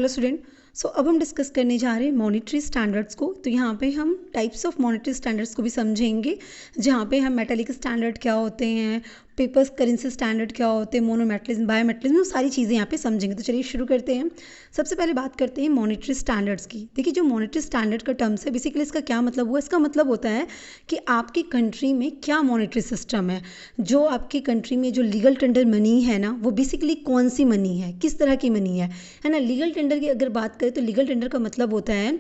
Hello student. अब हम discuss करने जा रहे हैं मॉनेटरी स्टैंडर्ड्स को। तो यहाँ पे हम टाइप्स ऑफ मॉनेटरी स्टैंडर्ड्स को भी समझेंगे, जहाँ पे हम मेटालिक स्टैंडर्ड क्या होते हैं, पेपर करेंसी स्टैंडर्ड क्या होते हैं, मोनोमेटलिज्म, बायोमेटलिज्म, वो सारी चीज़ें यहाँ पे समझेंगे। तो चलिए शुरू करते हैं। सबसे पहले बात करते हैं मॉनेटरी स्टैंडर्ड्स की। देखिए, जो मॉनेटरी स्टैंडर्ड का टर्म्स है, बेसिकली इसका क्या मतलब हुआ? इसका मतलब होता है कि आपकी कंट्री में क्या मॉनेटरी सिस्टम है, जो आपकी कंट्री में जो लीगल टेंडर मनी है ना, वो बेसिकली कौन सी मनी है, किस तरह की मनी है ना। लीगल टेंडर की अगर बात करें तो लीगल टेंडर का मतलब होता है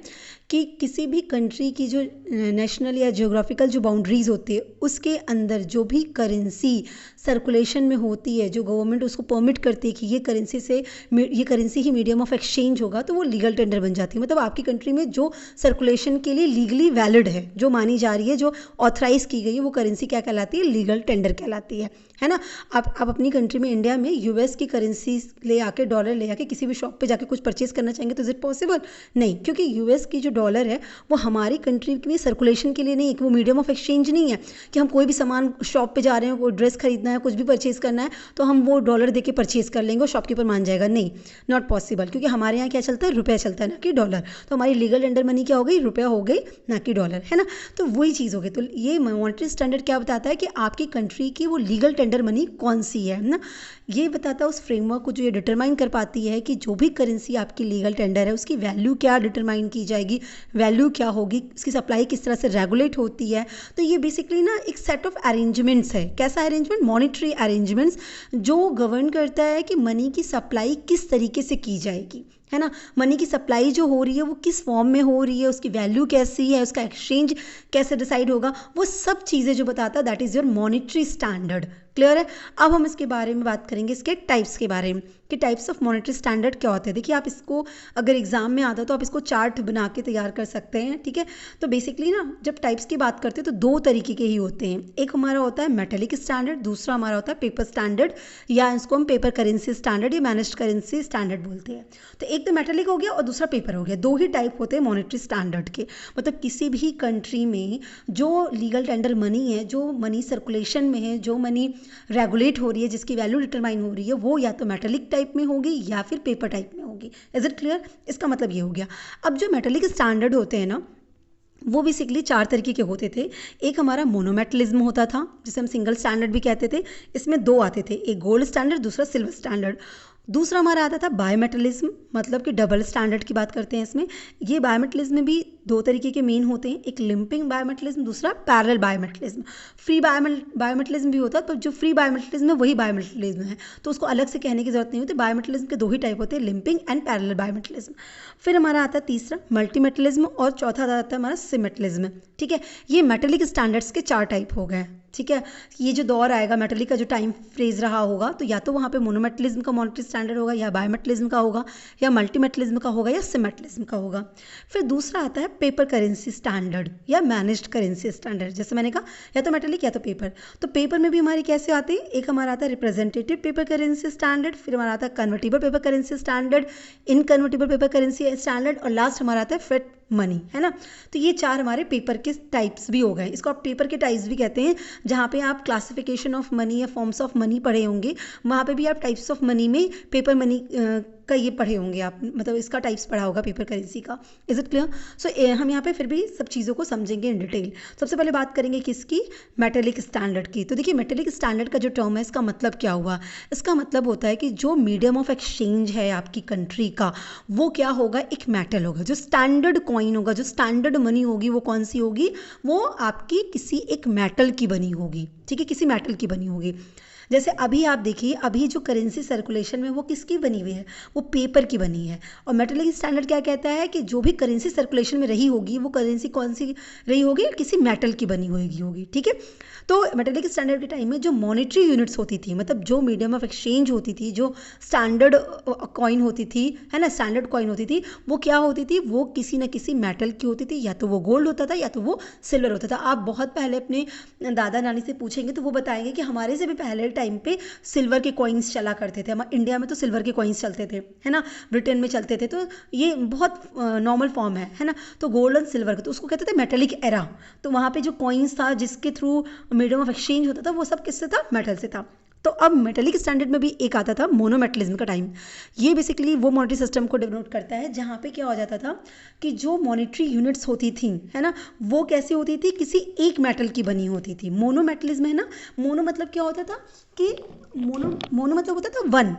कि किसी भी कंट्री की जो नेशनल या जियोग्राफिकल जो बाउंड्रीज होती है, उसके अंदर जो भी करेंसी सर्कुलेशन में होती है, जो गवर्नमेंट उसको परमिट करती है कि ये currency he medium of exchange होगा, तो वो लीगल टेंडर बन जाती है। मतलब आपकी कंट्री में जो सर्कुलेशन के लिए लीगली वैलिड है, जो मानी जा रही है, जो ऑथराइज की गई है, वो करेंसी क्या कहलाती है? लीगल टेंडर कहलाती है ना। आप अपनी कंट्री में, इंडिया में, यूएस की करेंसी ले आके, डॉलर ले आके किसी भी शॉप पे जाके कुछ परचेज करना चाहेंगे तो इज इट पॉसिबल? नहीं, क्योंकि यूएस की जो डॉलर है वो हमारी कंट्री में सर्कुलेशन के लिए नहीं है, वो मीडियम ऑफ एक्सचेंज नहीं है कि हम कोई भी सामान शॉप पे जा रहे हैं, कोई ड्रेस खरीदना है, कुछ भी परचेज करना है, तो हम वो डॉलर दे के परचेज कर लेंगे और शॉपकीपर मान जाएगा। नहीं, नॉट पॉसिबल, क्योंकि हमारे यहाँ क्या चलता है? रुपया चलता है, ना कि डॉलर। तो हमारी लीगल टेंडर मनी क्या हो गई? रुपया हो गई, ना कि डॉलर, है ना। तो वही चीज़ हो गई। तो ये मॉनेटरी स्टैंडर्ड क्या बताता है कि आपकी कंट्री की वो लीगल टेंडर मनी कौन सी है ना। ये बताता है उस फ्रेमवर्क को जो ये डिटरमाइन कर पाती है कि जो भी करेंसी आपकी लीगल टेंडर है, उसकी वैल्यू क्या डिटरमाइन की जाएगी, वैल्यू क्या होगी, उसकी सप्लाई किस तरह से रेगुलेट होती है। तो ये बेसिकली ना एक सेट ऑफ अरेंजमेंट्स है। कैसा अरेंजमेंट? मॉनेटरी अरेंजमेंट्स, जो गवर्न करता है कि मनी की सप्लाई किस तरीके से की जाएगी, है ना। मनी की सप्लाई जो हो रही है वो किस फॉर्म में हो रही है, उसकी वैल्यू कैसी है, उसका एक्सचेंज कैसे डिसाइड होगा, वो सब चीज़ें जो बताता है, that is your monetary standard. Clear है? अब हम इसके बारे में बात करेंगे, इसके टाइप्स के बारे में, कि टाइप्स ऑफ मॉनेटरी स्टैंडर्ड क्या होते हैं। देखिए, आप इसको अगर एग्जाम में आता तो आप इसको चार्ट बना के तैयार कर सकते हैं, ठीक है। तो बेसिकली ना, जब टाइप्स की बात करते हैं तो दो तरीके के ही होते हैं। एक हमारा होता है मेटेलिक स्टैंडर्ड, दूसरा हमारा होता है पेपर स्टैंडर्ड, या इसको हम पेपर करेंसी स्टैंडर्ड या मैनेज्ड करेंसी स्टैंडर्ड बोलते हैं। तो एक तो मेटेलिक हो गया और दूसरा पेपर हो गया। दो ही टाइप होते हैं मॉनेटरी स्टैंडर्ड के। मतलब किसी भी कंट्री में जो लीगल टेंडर मनी है, जो मनी सर्कुलेशन में है, जो मनी रेगुलेट हो रही है, जिसकी वैल्यू डिटरमाइन हो रही है, वो या तो मेटेलिक टाइप में होगी या फिर पेपर टाइप में होगी। Is it clear? इसका मतलब ये हो गया। अब जो मेटेलिक स्टैंडर्ड होते हैं ना, वो बेसिकली चार तरीके के होते थे। एक हमारा मोनोमेटलिज्म होता था, जिसे हम सिंगल स्टैंडर्ड भी कहते थे। इसमें दो आते थे, एक गोल्ड स्टैंडर्ड, दूसरा सिल्वर स्टैंडर्ड। दूसरा हमारा आता था बायोमेटलिज्म, मतलब कि डबल स्टैंडर्ड की बात करते हैं इसमें। ये बायोमेटलिज्म में भी दो तरीके के मेन होते हैं, एक लिंपिंग बायोमेटलिज्म, दूसरा पैरेलल बायोमेटलिज्म। फ्री बायोमेटलिज्म भी होता है, तो जो फ्री बायोमेटलिज्म है वही बायोमेटलिज्म है, तो उसको अलग से कहने की जरूरत नहीं होती। बायोमेटलिज्म के दो ही टाइप होते हैं, लिंपिंग एंड पैरेलल बायोमेटलिज्म। फिर हमारा आता है तीसरा मल्टीमेटलिज्म, और चौथा आता है हमारा सिमेटलिज्म, ठीक है। ये मेटेलिक स्टैंडर्ड्स के चार टाइप हो गए, ठीक है। ये जो दौर आएगा मेटेलिक का, जो टाइम फ्रेज रहा होगा, तो या तो वहाँ पे मोनोमेटलिज्म का मॉनेटरी स्टैंडर्ड होगा, या बायोमेटलिज्म का होगा, या मल्टीमेटलिज्म का होगा, या सिमेटलिज्म का होगा। फिर दूसरा आता है पेपर करेंसी स्टैंडर्ड या मैनेज्ड करेंसी स्टैंडर्ड। जैसे मैंने कहा, या तो मेटेलिक या तो पेपर। तो पेपर में भी हमारे कैसे आते हैं? एक हमारा आता है रिप्रेजेंटेटिव पेपर करेंसी स्टैंडर्ड, फिर हमारा आता है convertible paper currency standard, inconvertible paper currency standard, और लास्ट हमारा आता है फिट मनी, है ना। तो ये चार हमारे पेपर के टाइप्स भी हो गए। इसको आप पेपर के टाइप्स भी कहते हैं। जहाँ पे आप क्लासिफिकेशन ऑफ मनी या फॉर्म्स ऑफ मनी पढ़े होंगे, वहाँ पे भी आप टाइप्स ऑफ मनी में पेपर मनी का ये पढ़े होंगे आप, मतलब इसका टाइप्स पढ़ा होगा पेपर करेंसी का। Is it clear? सो हम यहाँ पे फिर भी सब चीज़ों को समझेंगे इन डिटेल। सबसे पहले बात करेंगे किसकी? मेटेलिक स्टैंडर्ड की। तो देखिए, मेटेलिक स्टैंडर्ड का जो टर्म है, इसका मतलब क्या हुआ? इसका मतलब होता है कि जो मीडियम ऑफ एक्सचेंज है आपकी कंट्री का, वो क्या होगा? एक मेटल होगा। जो स्टैंडर्ड कॉइन होगा, जो स्टैंडर्ड मनी होगी, वो कौन सी होगी? वो आपकी किसी एक मेटल की बनी होगी, ठीक है, किसी मेटल की बनी होगी। जैसे अभी आप देखिए, अभी जो करेंसी सर्कुलेशन में वो किसकी बनी हुई है? वो पेपर की बनी है। और मेटेलिक स्टैंडर्ड क्या कहता है कि जो भी करेंसी सर्कुलेशन में रही होगी, वो करेंसी कौन सी रही होगी? किसी मेटल की बनी होगी, ठीक है। तो मेटेलिक स्टैंडर्ड के टाइम में जो मॉनेटरी यूनिट्स होती थी, मतलब जो मीडियम ऑफ एक्सचेंज होती थी, जो स्टैंडर्ड कॉइन होती थी, है ना, स्टैंडर्ड कॉइन होती थी, वो क्या होती थी? वो किसी न किसी मेटल की होती थी, या तो वो गोल्ड होता था या तो वो सिल्वर होता था। आप बहुत पहले अपने दादा नानी से पूछेंगे तो वो बताएंगे कि हमारे से भी पहले टाइम पे सिल्वर के कॉइन्स चला करते थे। हमारे इंडिया में तो सिल्वर के कॉइन्स चलते थे, है ना, ब्रिटेन में चलते थे, तो ये बहुत नॉर्मल फॉर्म है ना। तो गोल्ड एंड सिल्वर का, तो उसको कहते थे मेटेलिक एरा। तो वहाँ पे जो कॉइन्स था, जिसके थ्रू मीडियम ऑफ एक्सचेंज होता था, वो सब किससे था? मेटल से था। तो अब मेटेलिक स्टैंडर्ड में भी एक आता था मोनोमेटलिज्म का टाइम। ये बेसिकली वो मॉनेटरी सिस्टम को डिनोट करता है जहाँ पे क्या हो जाता था कि जो मॉनेटरी यूनिट्स होती थी, है ना, वो कैसी होती थी, किसी एक मेटल की बनी होती थी। मोनोमेटलिज्म है ना, मोनो मतलब क्या होता था कि मोनो मतलब होता था वन।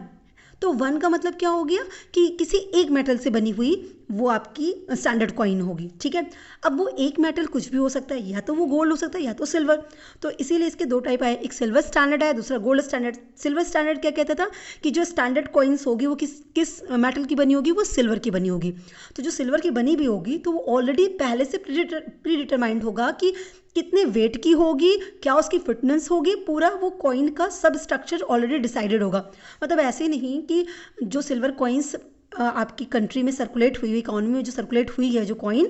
तो वन का मतलब क्या हो गया कि किसी एक मेटल से बनी हुई वो आपकी स्टैंडर्ड कॉइन होगी, ठीक है। अब वो एक मेटल कुछ भी हो सकता है, या तो वो गोल्ड हो सकता है या तो सिल्वर। तो इसीलिए इसके दो टाइप आए, एक सिल्वर स्टैंडर्ड है, दूसरा गोल्ड स्टैंडर्ड। सिल्वर स्टैंडर्ड क्या कहता था कि जो स्टैंडर्ड कॉइन्स होगी वो किस किस मेटल की बनी होगी, वो सिल्वर की बनी होगी। तो जो सिल्वर की बनी भी होगी तो वो ऑलरेडी पहले से प्री डिटरमाइंड होगा कि कितने वेट की होगी, क्या उसकी फिटनेस होगी, पूरा वो कॉइन का सब स्ट्रक्चर ऑलरेडी डिसाइडेड होगा। मतलब ऐसे नहीं कि जो सिल्वर कॉइन्स आपकी कंट्री में सर्कुलेट हुई, इकोनॉमी में जो सर्कुलेट हुई है जो कॉइन,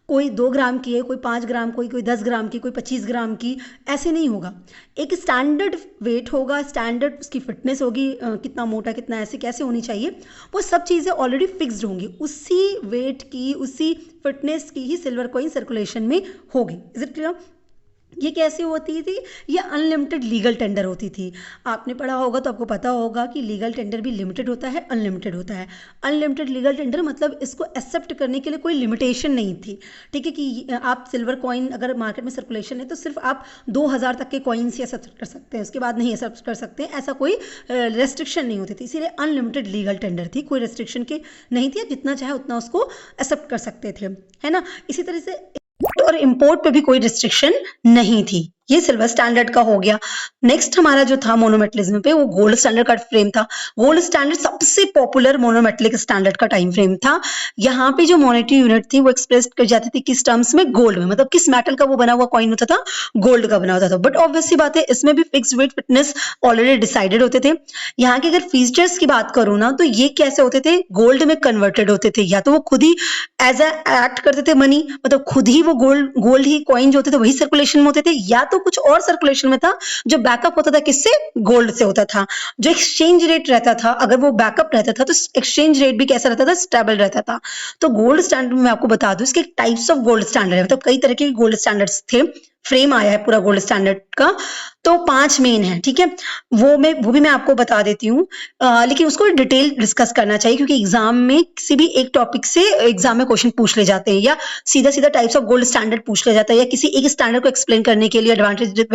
कोई 2 ग्राम की है, कोई 5 ग्राम, कोई 10 ग्राम की, कोई 25 ग्राम की, ऐसे नहीं होगा। एक स्टैंडर्ड वेट होगा, स्टैंडर्ड उसकी फिटनेस होगी, कितना मोटा कितना ऐसे कैसे होनी चाहिए, वो सब चीज़ें ऑलरेडी फिक्स्ड होंगी। उसी वेट की, उसी फिटनेस की ही सिल्वर कॉइन सर्कुलेशन में होगी। Is it clear? ये कैसे होती थी? ये अनलिमिटेड लीगल टेंडर होती थी। आपने पढ़ा होगा तो आपको पता होगा कि लीगल टेंडर भी लिमिटेड होता है, अनलिमिटेड होता है। अनलिमिटेड लीगल टेंडर मतलब इसको एक्सेप्ट करने के लिए कोई लिमिटेशन नहीं थी, ठीक है, कि आप सिल्वर कॉइन अगर मार्केट में सर्कुलेशन है तो सिर्फ आप 2000 तक के कॉइन्स ही एक्सेप्ट कर सकते हैं, उसके बाद नहीं एक्सेप्ट कर सकते, ऐसा कोई रेस्ट्रिक्शन नहीं होती थी। इसीलिए अनलिमिटेड लीगल टेंडर थी, कोई रेस्ट्रिक्शन के नहीं थी, जितना चाहे उतना उसको एक्सेप्ट कर सकते थे, है ना। इसी तरह से और इंपोर्ट पे भी कोई रिस्ट्रिक्शन नहीं थी। ये सिल्वर स्टैंडर्ड का हो गया। नेक्स्ट हमारा जो था मोनोमेटलिज्म पे, वो गोल्ड स्टैंडर्ड का फ्रेम था। गोल्ड स्टैंडर्ड सबसे पॉपुलर मोनोमेटलिक स्टैंडर्ड का टाइम फ्रेम था। यहाँ पे जो मॉनेटरी यूनिट थी वो एक्सप्रेस कर जाती थी किस टर्म्स में? गोल्ड में। मतलब किस मेटल का वो बना हुआ कॉइन होता था? गोल्ड का बना होता था। बट ऑब्वियसली बात है इसमें भी fix weight, fitness already decided होते थे। यहाँ के अगर फीचर्स की बात करूँ ना, तो ये कैसे होते थे? गोल्ड में कन्वर्टेड होते थे, या तो वो खुद ही एज ए एक्ट करते थे मनी, मतलब खुद ही वो गोल्ड ही कॉइन जो होते थे वही सर्कुलेशन में होते थे, या तो कुछ और सर्कुलेशन में था जो बैकअप होता था किससे? गोल्ड से होता था। जो एक्सचेंज रेट रहता था, अगर वो बैकअप रहता था तो एक्सचेंज रेट भी कैसा रहता था? स्टेबल रहता था। तो गोल्ड स्टैंडर्ड में मैं आपको बता दूं, इसके टाइप्स ऑफ गोल्ड स्टैंडर्ड है, मतलब कई तरह के गोल्ड स्टैंडर्ड्स थे। फ्रेम आया है पूरा गोल्ड स्टैंडर्ड का, तो 5 मेन है, ठीक है। वो भी मैं आपको बता देती हूँ, लेकिन उसको डिटेल डिस्कस करना चाहिए क्योंकि एग्जाम में किसी भी एक टॉपिक से एग्जाम में क्वेश्चन पूछ ले जाते हैं, या सीधा सीधा टाइप्स ऑफ गोल्ड स्टैंडर्ड पूछ लिया जाता है, या किसी एक स्टैंडर्ड को एक्सप्लेन करने के लिए एडवांटेज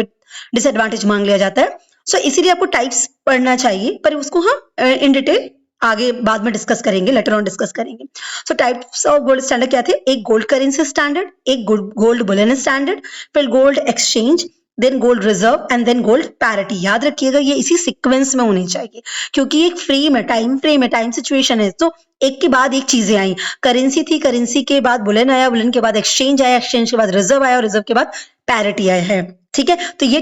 डिसएडवांटेज मांग लिया जाता है। सो इसीलिए आपको टाइप्स पढ़ना चाहिए, पर उसको हम इन डिटेल आगे बाद में डिस्कस करेंगे, लेटर ऑन डिस्कस करेंगे। So types of gold standard क्या थे? एक गोल्ड करेंसी स्टैंडर्ड, एक गोल्ड बुलियन स्टैंडर्ड, फिर gold exchange, then gold reserve and then gold parity. याद रखिएगा ये इसी सीक्वेंस में होनी चाहिए क्योंकि एक फ्रेम है, टाइम सिचुएशन है, तो एक के बाद एक चीजें आई। करेंसी थी, करेंसी के बाद बुलियन आया, बुलियन के बाद एक्सचेंज आया, एक्सचेंज के बाद रिजर्व आया और रिजर्व के बाद पैरिटी आया है, ठीक है। तो ये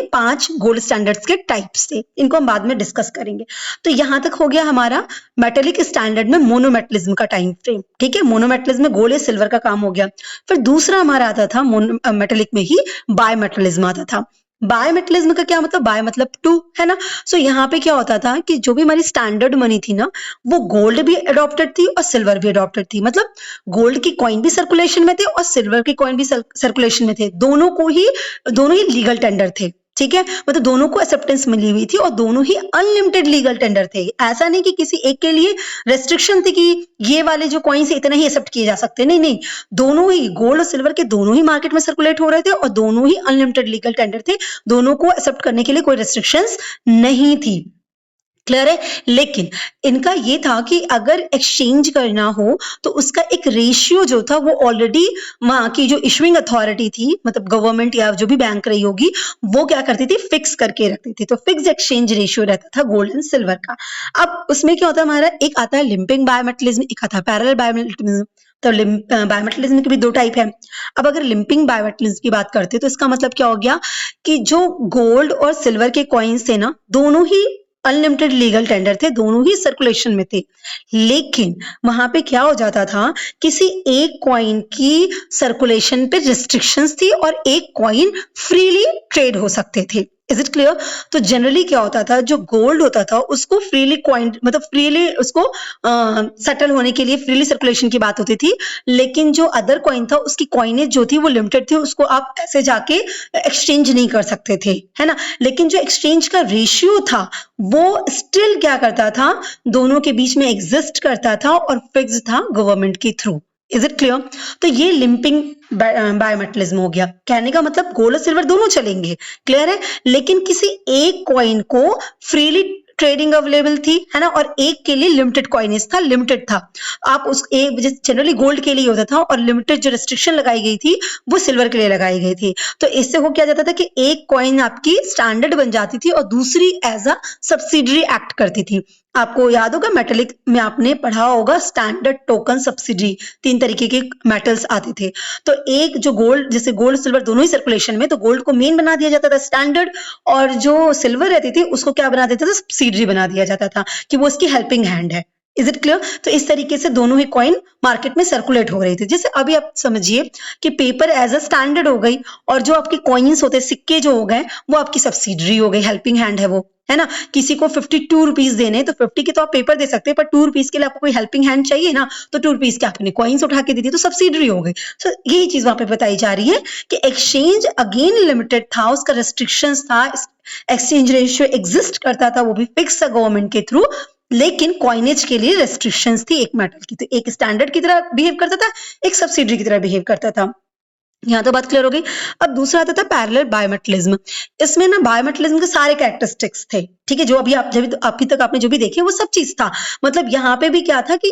5 गोल्ड स्टैंडर्ड्स के टाइप्स थे, इनको हम बाद में डिस्कस करेंगे। तो यहां तक हो गया हमारा मेटेलिक स्टैंडर्ड में मोनोमेटलिज्म का टाइम फ्रेम, ठीक है। मोनोमेटलिज्म में गोल्ड या सिल्वर का काम हो गया। फिर दूसरा हमारा आता था मेटेलिक में ही बायमेटलिज्म आता था। बायमेटलिज्म का क्या मतलब? बाय मतलब टू, है ना। सो यहाँ पे क्या होता था कि जो भी हमारी स्टैंडर्ड मनी थी ना, वो गोल्ड भी अडॉप्टेड थी और सिल्वर भी अडॉप्टेड थी। मतलब गोल्ड की कॉइन भी सर्कुलेशन में थे और सिल्वर की कॉइन भी सर्कुलेशन में थे। दोनों ही लीगल टेंडर थे, ठीक है। मतलब दोनों को एक्सेप्टेंस मिली हुई थी और दोनों ही अनलिमिटेड लीगल टेंडर थे। ऐसा नहीं कि किसी एक के लिए रेस्ट्रिक्शन थी कि ये वाले जो कॉइन से इतना ही एक्सेप्ट किए जा सकते, नहीं नहीं, दोनों ही गोल्ड और सिल्वर के दोनों ही मार्केट में सर्कुलेट हो रहे थे और दोनों ही अनलिमिटेड लीगल टेंडर थे। दोनों को एक्सेप्ट करने के लिए कोई रेस्ट्रिक्शंस नहीं थी। क्लियर है। लेकिन इनका ये था कि अगर एक्सचेंज करना हो तो उसका एक रेशियो जो था वो ऑलरेडी वहां की जो इशुइंग अथॉरिटी थी, मतलब गवर्नमेंट या जो भी बैंक रही होगी, वो क्या करती थी? फिक्स करके रखती थी। तो फिक्स एक्सचेंज रेशियो रहता था गोल्ड एंड सिल्वर का। अब उसमें क्या होता है हमारा, एक आता है लिंपिंग बायोमेटलिज्म, एक आता है पैरेलल बायोमेटलिज्म। तो बायोमेटलिज्म के भी 2 टाइप है। अब अगर लिंपिंग बायोमेटलिज्म की बात करते हैं तो इसका मतलब क्या हो गया कि जो गोल्ड और सिल्वर के कॉइन्स थे ना, दोनों ही अनलिमिटेड लीगल टेंडर थे, दोनों ही सर्कुलेशन में थे। लेकिन वहां पे क्या हो जाता था, किसी एक कॉइन की सर्कुलेशन पे रिस्ट्रिक्शंस थी और एक कॉइन फ्रीली ट्रेड हो सकते थे। Is it clear? तो जनरली क्या होता था, जो गोल्ड होता था उसको फ्रीली कॉइन, मतलब फ्रीली उसको सेटल होने के लिए फ्रीली सर्कुलेशन की बात होती थी, लेकिन जो अदर कॉइन था उसकी कॉइनेज जो थी वो लिमिटेड थी, उसको आप ऐसे जाके एक्सचेंज नहीं कर सकते थे, है ना। लेकिन जो एक्सचेंज का रेशियो था वो स्टिल क्या करता था, दोनों के बीच में एग्जिस्ट करता था और फिक्स था गवर्नमेंट के थ्रू। Is it clear? तो ये लिंपिंग बायोमेटलिज्म हो गया। कहने का मतलब गोल्ड और सिल्वर दोनों चलेंगे, क्लियर है, लेकिन किसी एक कॉइन को फ्रीली ट्रेडिंग अवेलेबल थी, है ना, और एक के लिए लिमिटेड कॉइनेज था, लिमिटेड था। आप उस एक जनरली गोल्ड के लिए होता था और लिमिटेड जो रिस्ट्रिक्शन लगाई गई थी वो सिल्वर के लिए लगाई गई थी। तो इससे हो क्या जाता था कि एक कॉइन आपकी स्टैंडर्ड बन जाती थी और दूसरी एज अ सब्सिडरी एक्ट करती थी। आपको याद होगा मेटेलिक में आपने पढ़ा होगा स्टैंडर्ड, टोकन, सब्सिडी, 3 तरीके के मेटल्स आते थे। तो एक जो गोल्ड, जैसे गोल्ड सिल्वर दोनों ही सर्कुलेशन में, तो गोल्ड को मेन बना दिया जाता था स्टैंडर्ड, और जो सिल्वर रहती थी उसको क्या बना देता था, सब्सिडरी बना दिया जाता था कि वो इसकी हेल्पिंग हैंड है। Is it clear? तो इस तरीके से दोनों ही कॉइन मार्केट में सर्कुलेट हो रही थी। जैसे अभी आप समझिए कि पेपर एज अ स्टैंडर्ड हो गई और जो आपके कॉइन्स होते हैं, सिक्के जो हो गए, वो आपकी सब्सिडरी हो गई, हेल्पिंग हैंड है वो, है ना। किसी को 52 रुपीज देने, तो 50 के तो आप पेपर दे सकते हैं, पर 2 रुपीज के लिए आपको कोई हेल्पिंग हैंड चाहिए ना, तो 2 रुपीज के आपने कॉइन्स उठा के दे दिए, तो सब्सिडरी हो गई। सो यही चीज वहां पे बताई जा रही है कि एक्सचेंज अगेन लिमिटेड था, उसका रिस्ट्रिक्शंस था, एक्सचेंज रेशियो एग्जिस्ट करता था, वो भी फिक्स था गवर्नमेंट के थ्रू, लेकिन कॉइनेज के लिए रेस्ट्रिक्शंस थी एक मेटल की। तो एक स्टैंडर्ड की तरह बिहेव करता था, एक सब्सिडरी की तरह बिहेव करता था। यहाँ तो बात क्लियर हो गई। अब दूसरा आता था पैरेलल बायोमेटलिज्म। इसमें ना बायोमेटलिज्म के सारे कैरेक्टरिस्टिक्स थे, ठीक है, जो अभी आप जब अभी तक आपने जो भी देखे वो सब चीज था। मतलब यहाँ पे भी क्या था कि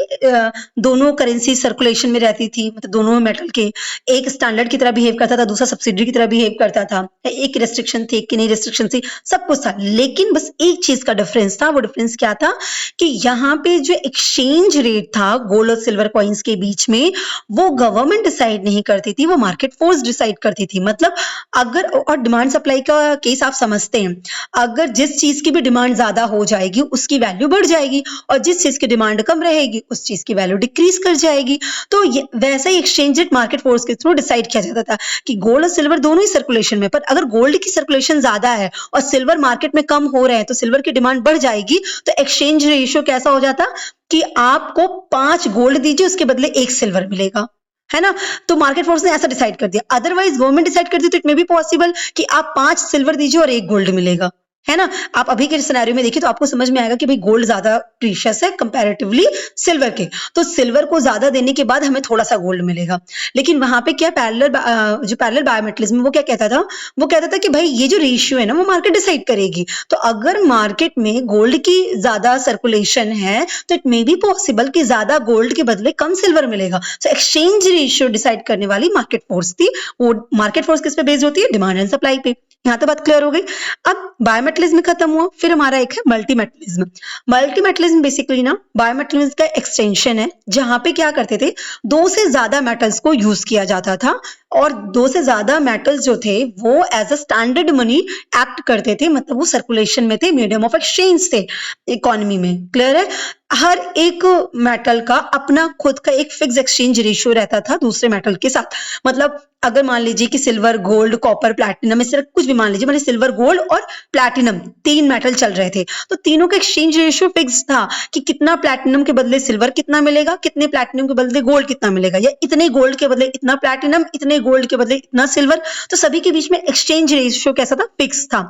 दोनों करेंसी सर्कुलेशन में रहती थी, मतलब दोनों मेटल के, एक स्टैंडर्ड की तरह बिहेव करता था, दूसरा सब्सिडरी की तरह बिहेव करता था, एक रेस्ट्रिक्शन थी, एक की नहीं रेस्ट्रिक्शन थी, सब कुछ था। लेकिन बस एक चीज का डिफरेंस था, वो डिफरेंस क्या था कि यहाँ पे जो एक्सचेंज रेट था गोल्ड और सिल्वर कॉइन्स के बीच में, वो गवर्नमेंट डिसाइड नहीं करती थी, वो मार्केट फोर्स डिसाइड करती थी। मतलब अगर, और डिमांड सप्लाई का केस आप समझते हैं, अगर जिस चीज की भी डिमांड ज्यादा हो जाएगी उसकी वैल्यू बढ़ जाएगी, और जिस चीज की डिमांड कम रहेगी उस चीज की वैल्यू डिक्रीज कर जाएगी। तो वैसा ही एक्सचेंज रेट मार्केट फोर्स के थ्रू डिसाइड किया जाता था कि गोल्ड और सिल्वर दोनों ही सर्कुलेशन में, पर अगर गोल्ड की सर्कुलेशन ज्यादा है और सिल्वर मार्केट में कम हो रहे हैं तो सिल्वर की डिमांड बढ़ जाएगी। तो एक्सचेंज रेशियो कैसा हो जाता कि आपको 5 गोल्ड दीजिए उसके बदले 1 सिल्वर मिलेगा, है ना। तो मार्केट फोर्स ने ऐसा डिसाइड कर दिया। अदरवाइज गवर्नमेंट डिसाइड करती तो इट मे बी पॉसिबल कि आप 5 सिल्वर दीजिए और 1 गोल्ड मिलेगा, है ना। आप अभी के सिनेरियो में देखिए तो आपको समझ में आएगा कि भाई गोल्ड ज्यादा प्रीशियस है कंपैरेटिवली सिल्वर के, तो सिल्वर को ज्यादा देने के बाद हमें थोड़ा सा गोल्ड मिलेगा। लेकिन वहां पे क्या जो पैरेलल बायोमेटलिज्म वो क्या कहता था, वो कहता था कि भाई ये जो रेशियो है ना वो मार्केट डिसाइड करेगी। तो अगर मार्केट में गोल्ड की ज्यादा सर्कुलेशन है तो इट मे बी पॉसिबल कि ज्यादा गोल्ड के बदले कम सिल्वर मिलेगा। सो एक्सचेंज रेशियो डिसाइड करने वाली मार्केट फोर्स थी। वो मार्केट फोर्स किस पे बेस्ड होती है, डिमांड एंड सप्लाई पे। यहाँ तो बात क्लियर हो गई। अब बायोमेटलिज्म खत्म हुआ, फिर हमारा एक है मल्टीमेटलिज्म। मल्टीमेटलिज्म बेसिकली ना बायोमेटलिज्म का एक्सटेंशन है, जहां पे क्या करते थे, 2 से ज्यादा मेटल्स को यूज किया जाता था, और 2 से ज्यादा मेटल्स जो थे वो as a standard money act करते थे, मतलब वो सर्कुलेशन में थे, मीडियम ऑफ एक्सचेंज थे इकोनॉमी में। क्लियर है? हर एक मेटल का अपना खुद का एक फिक्स एक्सचेंज रेशियो रहता था दूसरे मेटल के साथ। मतलब अगर मान लीजिए कि सिल्वर, गोल्ड, कॉपर, प्लैटिनम, इस तरह कुछ भी मान लीजिए, मतलब सिल्वर, गोल्ड और प्लैटिनम 3 मेटल चल रहे थे, तो तीनों का एक्सचेंज रेशियो फिक्स था कि कितना प्लैटिनम के बदले सिल्वर कितना मिलेगा, कितने प्लैटिनम के बदले गोल्ड कितना मिलेगा, या इतने गोल्ड के बदले इतना प्लैटिनम, इतने गोल्ड के बदले इतना सिल्वर। तो सभी के बीच में एक्सचेंज रेशियो कैसा था, फिक्स था।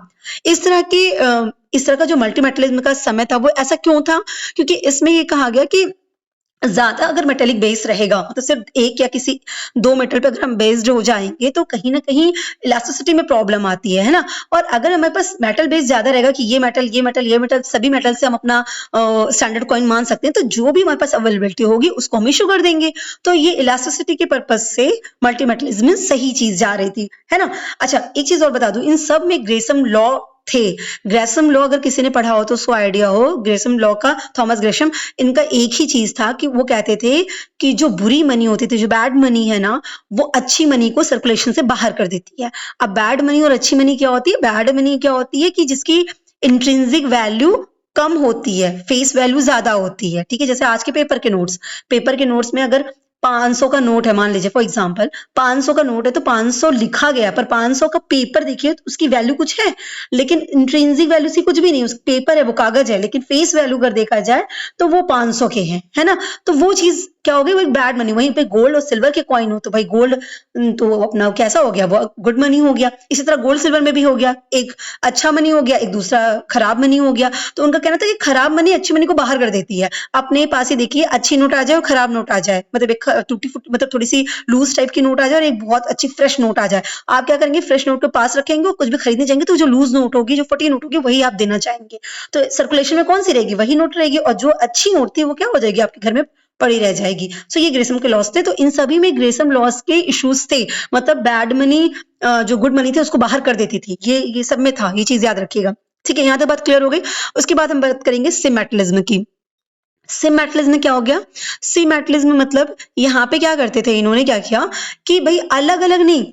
इस तरह का जो मल्टीमेटलिज्म का समय था वो ऐसा क्यों था, क्योंकि इसमें ये कहा गया कि ज्यादा अगर मेटेलिक बेस रहेगा, तो सिर्फ एक या किसी 2 मेटल पे अगर हम बेस्ड हो जाएंगे तो कहीं ना कहीं इलास्टिसिटी में प्रॉब्लम आती है ना। और अगर हमारे पास मेटल बेस ज्यादा रहेगा कि ये मेटल, ये मेटल, ये मेटल, सभी मेटल से हम अपना स्टैंडर्ड कॉइन मान सकते हैं, तो जो भी हमारे पास अवेलेबिलिटी होगी उसको हम इशू कर देंगे। तो ये इलास्टिसिटी के पर्पज से मल्टीमेटलिज्म में सही चीज जा रही थी, है ना। अच्छा, एक चीज और बता दूं, इन सब में ग्रेसम लॉ थे। ग्रेसम लॉ अगर किसी ने पढ़ा हो तो उसको आइडिया हो, ग्रेसम लॉ का, थॉमस ग्रेशम, इनका एक ही चीज था कि वो कहते थे कि जो बुरी मनी होती थी, जो बैड मनी है ना, वो अच्छी मनी को सर्कुलेशन से बाहर कर देती है। अब बैड मनी और अच्छी मनी क्या होती है, बैड मनी क्या होती है कि जिसकी इंट्रिंसिक वैल्यू कम होती है, फेस वैल्यू ज्यादा होती है, ठीक है। जैसे आज के पेपर के नोट्स में अगर 500 का नोट है, मान लीजिए फॉर एग्जांपल 500 का नोट है, तो 500 लिखा गया, पर 500 का पेपर देखिए तो उसकी वैल्यू कुछ है, लेकिन इंट्रिंसिक वैल्यू सी कुछ भी नहीं, उस पेपर है, वो कागज है, लेकिन फेस वैल्यू अगर देखा जाए तो वो 500 के हैं, है ना। तो वो चीज क्या हो गई, वो एक बैड मनी। वहीं पे गोल्ड और सिल्वर के कॉइन हो तो भाई गोल्ड तो अपना कैसा हो गया, वो गुड मनी हो गया। इसी तरह गोल्ड सिल्वर में भी हो गया, एक अच्छा मनी हो गया, एक दूसरा खराब मनी हो गया। तो उनका कहना था कि खराब मनी अच्छी मनी को बाहर कर देती है। अपने पास ही देखिए अच्छी नोट आ जाए और खराब नोट आ जाए, मतलब एक टूटी फूटी, मतलब थोड़ी सी लूज टाइप की नोट आ जाए और एक बहुत अच्छी फ्रेश नोट आ जाए, आप क्या करेंगे, फ्रेश नोट के पास रखेंगे और कुछ भी खरीदने जाएंगे तो जो लूज नोट होगी, जो फटी नोट होगी, वही आप देना चाहेंगे। तो सर्कुलेशन में कौन सी रहेगी, वही नोट रहेगी, और जो अच्छी नोट थी वो क्या हो जाएगी, आपके घर में पड़ी रह जाएगी। सो ये ग्रेसम के लॉस थे। तो इन सभी में ग्रेसम लॉस के इश्यूज थे, मतलब बैड मनी जो गुड मनी थे उसको बाहर कर देती थी, ये सब में था, ये चीज याद रखिएगा। ठीक है, यहाँ तक बात क्लियर हो गई। उसके बाद हम बात करेंगे सिमेट्रिज्म की। सिमेट्रिज्म में क्या हो गया, सिमेट्रिज्म मतलब यहाँ पे क्या करते थे, इन्होंने क्या किया कि भाई अलग अलग नहीं,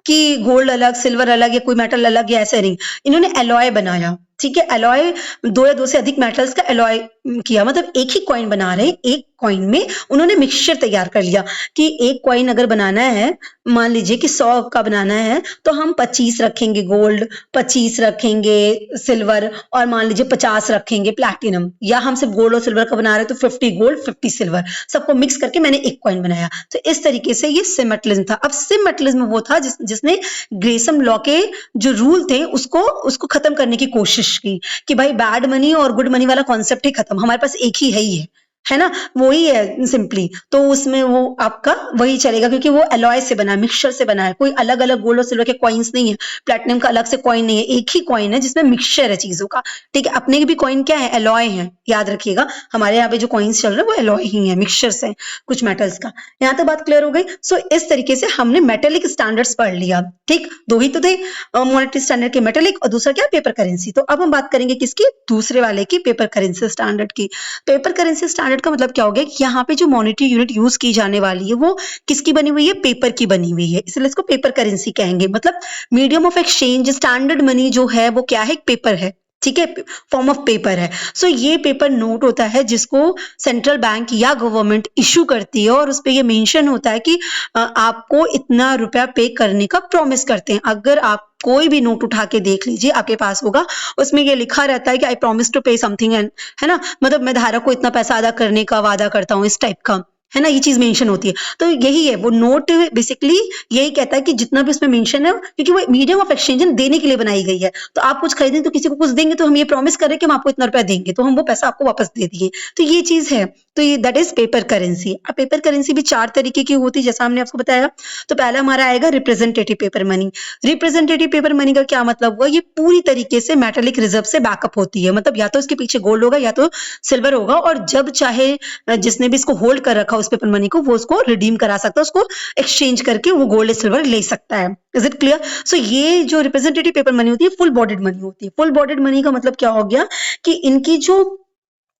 कि गोल्ड अलग सिल्वर अलग या कोई मेटल अलग या ऐसे नहीं, इन्होंने एलॉय बनाया। ठीक है, एलॉय दो या दो से अधिक मेटल्स का एलॉय किया, मतलब एक ही कॉइन बना रहे, एक कॉइन में उन्होंने मिक्सचर तैयार कर लिया कि एक कॉइन अगर बनाना है, मान लीजिए कि 100 का बनाना है, तो हम 25 रखेंगे गोल्ड, 25 रखेंगे सिल्वर, और मान लीजिए 50 रखेंगे प्लैटिनम, या हम सिर्फ गोल्ड और सिल्वर का बना रहे हैं तो 50 गोल्ड 50 सिल्वर, सबको मिक्स करके मैंने एक कॉइन बनाया। तो इस तरीके से ये सिमेट्रिज्म था। अब सिमेट्रिज्म वो था जिसने ग्रेसम लॉ के जो रूल थे उसको खत्म करने की कोशिश की, कि भाई बैड मनी और गुड मनी वाला कॉन्सेप्ट ही खत्म, हमारे पास एक ही है ना, वही है सिंपली। तो उसमें वो आपका वही चलेगा, क्योंकि वो एलॉय से बना है, मिक्सचर से बना है, कोई अलग अलग गोल्ड और सिल्वर के कॉइन्स नहीं है, प्लेटिनम का अलग से कॉइन नहीं है, एक ही कॉइन है जिसमें मिक्सचर है चीजों का। ठीक है, अपने भी कॉइन क्या है, एलॉय है, याद रखिएगा, हमारे यहाँ पे जो कॉइन्स चल रहे हैं वो एलॉय ही है, मिक्सचर से कुछ मेटल्स का। यहाँ तक बात क्लियर हो गई। सो इस तरीके से हमने मेटेलिक स्टैंडर्ड्स पढ़ लिया। ठीक, दो ही तो थे मॉनेटरी स्टैंडर्ड के, मेटेलिक और दूसरा क्या, पेपर करेंसी। तो अब हम बात करेंगे किसकी, दूसरे वाले की, पेपर करेंसी स्टैंडर्ड की। पेपर करेंसी स्टैंडर्ड का मतलब क्या हो गया कि यहाँ पे जो मॉनेटरी यूनिट यूज की जाने वाली है वो किसकी बनी हुई है, पेपर की बनी हुई है, इसलिए इसको पेपर करेंसी कहेंगे। मतलब medium of exchange standard money जो है वो क्या है, एक पेपर है। ठीक है, फॉर्म ऑफ पेपर है। सो ये पेपर नोट होता है जिसको सेंट्रल बैंक या गवर्नमेंट इशू करती है, और उस पर ये मेंशन होता है कि आपको इतना रुपया पे करने का प्रॉमिस करते हैं। अगर आप कोई भी नोट उठा के देख लीजिए, आपके पास होगा, उसमें ये लिखा रहता है कि आई प्रॉमिस टू पे समथिंग, एंड है ना, मतलब मैं धारक को इतना पैसा अदा करने का वादा करता हूँ, इस टाइप का, है ना, ये चीज मेंशन होती है। तो यही है वो नोट, बेसिकली यही कहता है कि जितना भी उसमें मेंशन है, क्योंकि वो मीडियम ऑफ एक्सचेंज देने के लिए बनाई गई है। तो आप कुछ खरीदें तो किसी को कुछ देंगे, तो हम ये प्रॉमिस कर रहे हैं कि हम आपको इतना रुपया देंगे, तो हम वो पैसा आपको वापस दे दिए। तो ये चीज है, तो ये दैट इज पेपर करेंसी। अब पेपर करेंसी भी 4 तरीके की होती है, जैसा हमने आपको बताया। तो पहला हमारा आएगा representative paper money. Representative paper money का क्या मतलब हुआ, ये पूरी तरीके से मेटेलिक रिजर्व से बैकअप होती है, मतलब या तो इसके पीछे गोल्ड होगा या तो सिल्वर होगा, और जब चाहे जिसने भी इसको होल्ड कर रखा उस पेपर मनी को, वो उसको रिडीम करा सकता है, उसको एक्सचेंज करके वो गोल्ड सिल्वर ले सकता है। Is it clear? सो ये जो रिप्रेजेंटेटिव पेपर मनी होती है, फुल बॉडीड मनी होती है। फुल बॉडीड मनी का मतलब क्या हो गया कि इनकी जो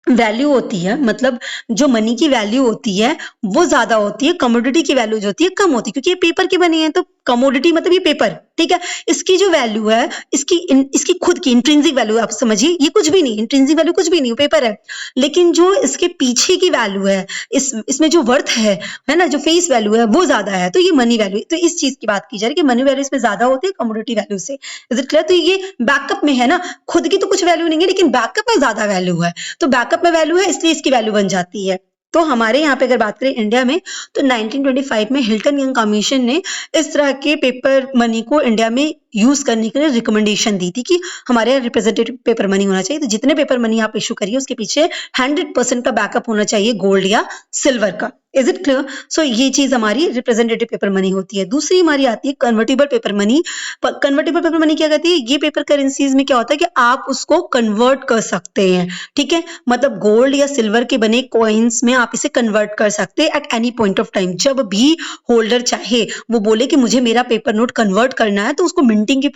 वैल्यू होती है, मतलब जो मनी की वैल्यू होती है वो ज्यादा होती है, कमोडिटी की वैल्यू जो होती है कम होती है, क्योंकि ये पेपर की बनी है, तो कमोडिटी मतलब ये पेपर। ठीक है, इसकी जो वैल्यू है, इसकी खुद की इंट्रिंसिक वैल्यू आप समझिए, ये कुछ भी नहीं, इंट्रिंसिक वैल्यू कुछ भी नहीं, पेपर है। लेकिन जो इसके पीछे की वैल्यू है, इसमें जो वर्थ है ना, जो फेस वैल्यू है वो ज्यादा है, तो ये मनी वैल्यू। तो इस चीज की बात की जा रही है कि मनी वैल्यू इसमें ज्यादा होती है कमोडिटी वैल्यू से। Is it clear? तो ये बैकअप में है ना, खुद की तो कुछ वैल्यू नहीं है, लेकिन बैकअप में ज्यादा वैल्यू है, तो बैकअप में वैल्यू है इसलिए इसकी वैल्यू बन जाती है। तो हमारे यहाँ पे अगर बात करें इंडिया में, तो 1925 में हिल्टन यंग कमीशन ने इस तरह के पेपर मनी को इंडिया में यूज करने के लिए रिकमेंडेशन दी थी कि हमारे यहाँ रिप्रेजेंटेटिव पेपर मनी होना चाहिए। तो जितने पेपर मनी आप इशू करिए उसके पीछे 100% का बैकअप होना चाहिए गोल्ड या सिल्वर का। Is it clear? सो ये चीज हमारी रिप्रेजेंटेटिव पेपर मनी होती है। दूसरी हमारी आती है convertible paper money. Convertible paper money क्या कहती है, ये पेपर करेंसीज में क्या होता है कि आप उसको कन्वर्ट कर सकते हैं। ठीक है, मतलब गोल्ड या सिल्वर के बने कॉइन्स में आप इसे कन्वर्ट कर सकते हैं at any point of time. जब भी होल्डर चाहे वो बोले कि मुझे मेरा पेपर नोट कन्वर्ट करना है, तो उसको मिंटिंग की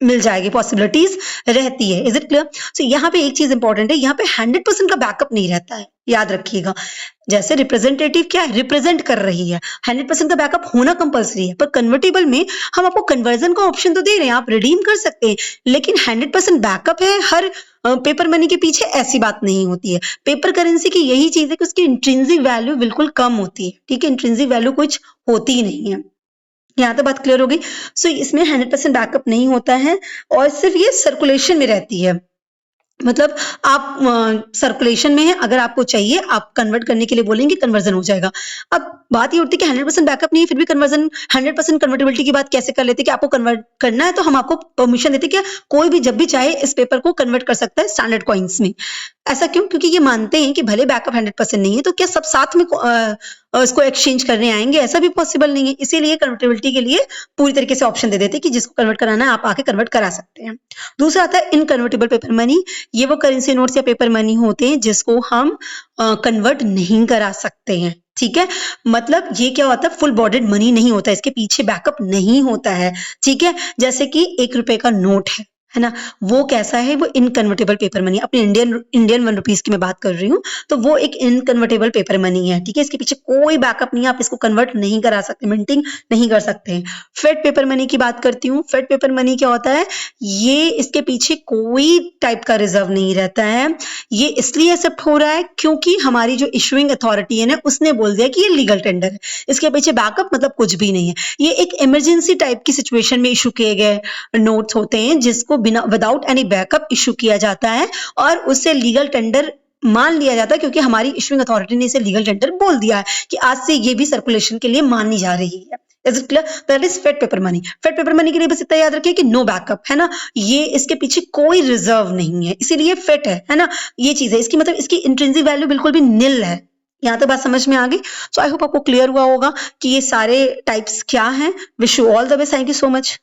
मिल जाएगी, पॉसिबिलिटीज रहती है। Is it clear? सो यहाँ पे एक चीज इंपॉर्टेंट है, यहाँ पे 100% का बैकअप नहीं रहता है, याद रखिएगा। जैसे रिप्रेजेंटेटिव क्या है, रिप्रेजेंट कर रही है, 100% का बैकअप होना कंपलसरी है, पर कन्वर्टेबल में हम आपको कन्वर्जन का ऑप्शन तो दे रहे हैं, आप रिडीम कर सकते हैं, लेकिन 100% बैकअप है हर पेपर मनी के पीछे, ऐसी बात नहीं होती है। पेपर करेंसी की यही चीज है कि उसकी इंट्रिंसिक वैल्यू बिल्कुल कम होती है, ठीक है, इंट्रिंसिक वैल्यू कुछ होती ही नहीं है। यहाँ तो बात क्लियर हो गई। सो इसमें 100% बैकअप नहीं होता है और सिर्फ ये सर्कुलेशन में रहती है, मतलब आप सर्कुलेशन में है, अगर आपको चाहिए आप कन्वर्ट करने के लिए बोलेंगे, कन्वर्जन हो जाएगा। अब बात ये उठती है कि 100% बैकअप नहीं है, फिर भी कन्वर्जन 100% कन्वर्टेबिलिटी की बात कैसे कर लेते हैं कि आपको कन्वर्ट करना है तो हम आपको परमिशन देते हैं कि कोई भी जब भी चाहे इस पेपर को कन्वर्ट कर सकता है स्टैंडर्ड कॉइन्स में। ऐसा क्यों? क्योंकि ये मानते हैं कि भले बैकअप 100% नहीं है तो क्या सब साथ में इसको एक्सचेंज करने आएंगे, ऐसा भी पॉसिबल नहीं है, इसीलिए कन्वर्टेबिलिटी के लिए पूरी तरीके से ऑप्शन दे देते हैं कि जिसको कन्वर्ट कराना है आप आके कन्वर्ट करा सकते हैं। दूसरा आता है इनकन्वर्टेबल पेपर मनी। ये वो करेंसी नोट्स या पेपर मनी होते हैं जिसको हम कन्वर्ट नहीं करा सकते हैं, ठीक है। मतलब ये क्या होता है, फुल बॉडीड मनी नहीं होता, इसके पीछे बैकअप नहीं होता है, ठीक है। जैसे कि 1 रुपए का नोट है ना, वो कैसा है, वो इनकन्वर्टेबल पेपर मनी, अपने इंडियन 1 रुपीज की मैं बात कर रही हूँ, तो वो एक इनकन्वर्टेबल पेपर मनी है, ठीक है। इसके पीछे कोई बैकअप नहीं है, आप इसको कन्वर्ट नहीं करा सकते, मिंटिंग नहीं कर सकते हैं। फेड पेपर मनी की बात करती हूँ। फेड पेपर मनी क्या होता है, ये इसके पीछे कोई टाइप का रिजर्व नहीं रहता है, ये इसलिए एक्सेप्ट हो रहा है क्योंकि हमारी जो इशुइंग अथॉरिटी है ना, उसने बोल दिया कि ये लीगल टेंडर है, इसके पीछे बैकअप मतलब कुछ भी नहीं है। ये एक इमरजेंसी टाइप की सिचुएशन में इशू किए गए नोट्स होते हैं जिसको बिना विदाउट एनी बैकअप इशू किया जाता है और उससे लीगल टेंडर मान लिया जाता है, क्योंकि हमारी इशुइंग अथॉरिटी ने इसे लीगल टेंडर बोल दिया है कि आज से ये भी सर्कुलेशन के लिए मानी जा रही है। Is it clear? That is fiat paper money. Fiat paper money के लिए बस इतना याद रखिए कि नो बैकअप है ना, ये इसके पीछे कोई रिजर्व नहीं है, इसीलिए फेड है ना, ये चीज है इसकी, मतलब इसकी इंट्रिंसिक वैल्यू बिल्कुल भी निल है। यहाँ तक बात समझ में आ गई? सो आई होप आपको क्लियर हुआ होगा कि ये सारे टाइप्स क्या हैं। Wish you all the best, thank you so much.